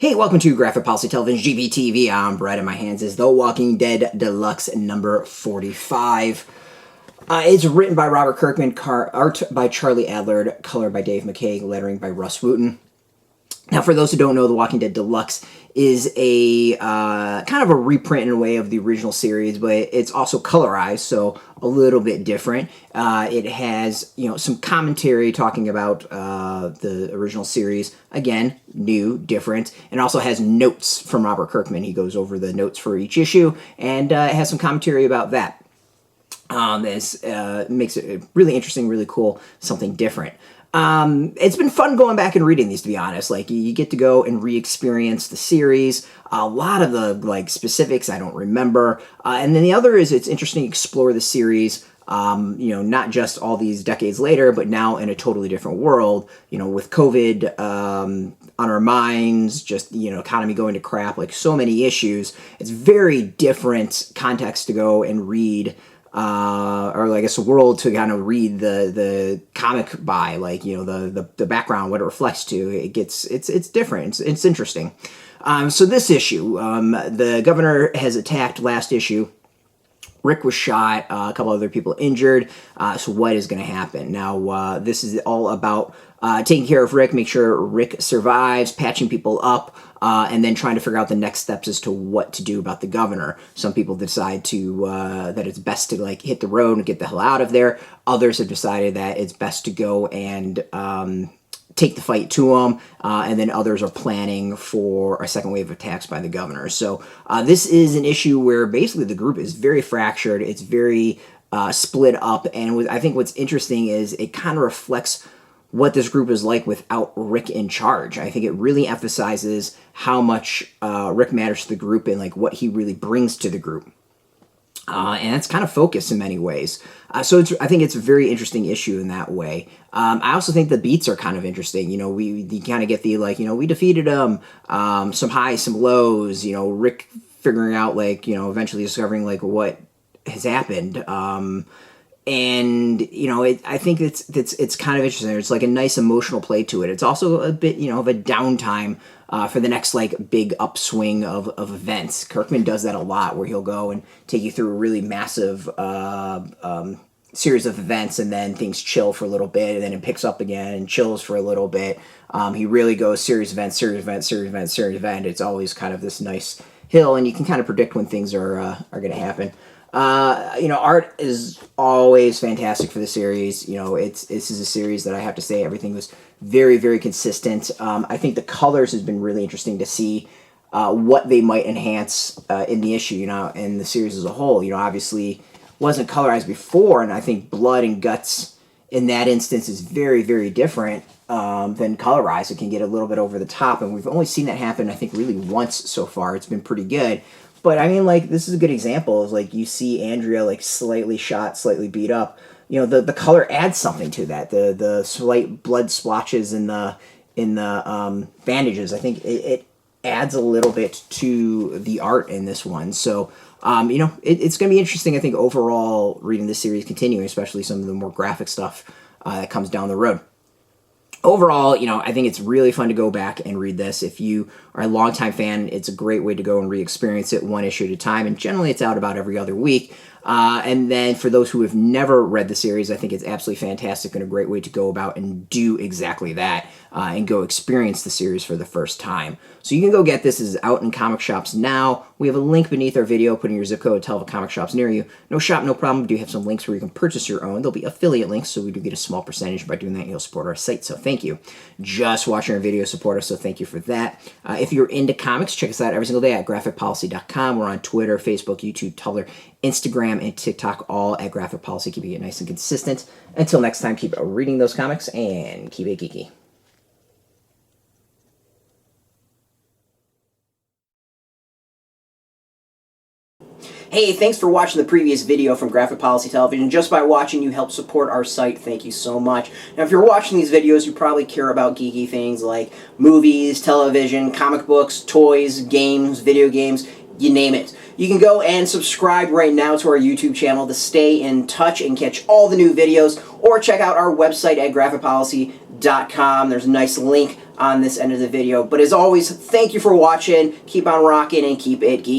Hey, welcome to Graphic Policy Television GPTV. I'm Brett, and my hands is The Walking Dead Deluxe number 45. It's written by Robert Kirkman, art by Charlie Adlard, color by Dave McCaig, lettering by Rus Wooton. Now, for those who don't know, The Walking Dead Deluxe is a kind of a reprint in a way of the original series, but it's also colorized, so a little bit different. It has, some commentary talking about the original series. Again, new, different, and also has notes from Robert Kirkman. He goes over the notes for each issue, and it has some commentary about that. This makes it really interesting, really cool, something different. It's been fun going back and reading these, to be honest. Like, you get to go and re-experience the series. A lot of the, specifics I don't remember. And then the other is it's interesting to explore the series, not just all these decades later, but now in a totally different world, with COVID on our minds, just, economy going to crap, so many issues. It's very different context to go and read or I guess a world to kind of read the comic by, the background, what it reflects to. It's different. It's interesting. So this issue, the governor has attacked last issue. Rick was shot, a couple other people injured. So what is going to happen? Now, this is all about taking care of Rick, make sure Rick survives, patching people up, and then trying to figure out the next steps as to what to do about the governor. Some people decide that it's best to hit the road and get the hell out of there. Others have decided that it's best to go and take the fight to him, and then others are planning for a second wave of attacks by the governor. So this is an issue where basically the group is very fractured. It's very split up, and I think what's interesting is it kind of reflects what this group is like without Rick in charge. I think it really emphasizes how much Rick matters to the group and what he really brings to the group. And it's kind of focused in many ways. So I think it's a very interesting issue in that way. I also think the beats are kind of interesting. We kind of get the, we defeated them, some highs, some lows, Rick figuring out, eventually discovering, what has happened. And I think it's kind of interesting. It's a nice emotional play to it. It's also a bit, of a downtime for the next big upswing of events. Kirkman does that a lot, where he'll go and take you through a really massive series of events, and then things chill for a little bit, and then it picks up again and chills for a little bit. He really goes series event, series event, series event, series event. It's always kind of this nice hill, and you can kind of predict when things are going to happen. Art is always fantastic for the series. This is a series that I have to say everything was very, very consistent. I think the colors has been really interesting to see what they might enhance in the issue, and the series as a whole. Obviously wasn't colorized before, and I think blood and guts in that instance is very, very different than colorized. It can get a little bit over the top, and we've only seen that happen, I think, really once so far. It's been pretty good. But, I mean, this is a good example of, you see Andrea, slightly shot, slightly beat up. The color adds something to that. The slight blood splotches in the bandages, I think it adds a little bit to the art in this one. So, it's going to be interesting, I think, overall, reading this series continuing, especially some of the more graphic stuff that comes down the road. Overall, I think it's really fun to go back and read this. If you are a longtime fan, it's a great way to go and re-experience it one issue at a time, and generally it's out about every other week. And then for those who have never read the series, I think it's absolutely fantastic and a great way to go about and do exactly that, and go experience the series for the first time. So you can go get this. This is out in comic shops now. We have a link beneath our video. Put in your zip code, tell the comic shops near you. No shop, no problem. We do have some links where you can purchase your own. There'll be affiliate links, so we do get a small percentage. By doing that, you'll support our site, so thank you. Just watching our video support us, so thank you for that. If you're into comics, check us out every single day at graphicpolicy.com. We're on Twitter, Facebook, YouTube, Tumblr, Instagram, and TikTok, all at Graphic Policy, keeping it nice and consistent. Until next time, keep reading those comics and keep it geeky. Hey, thanks for watching the previous video from Graphic Policy Television. Just by watching, you help support our site. Thank you so much. Now, if you're watching these videos, you probably care about geeky things like movies, television, comic books, toys, games, video games, you name it. You can go and subscribe right now to our YouTube channel to stay in touch and catch all the new videos, or check out our website at graphicpolicy.com. There's a nice link on this end of the video. But as always, thank you for watching. Keep on rocking and keep it geeky.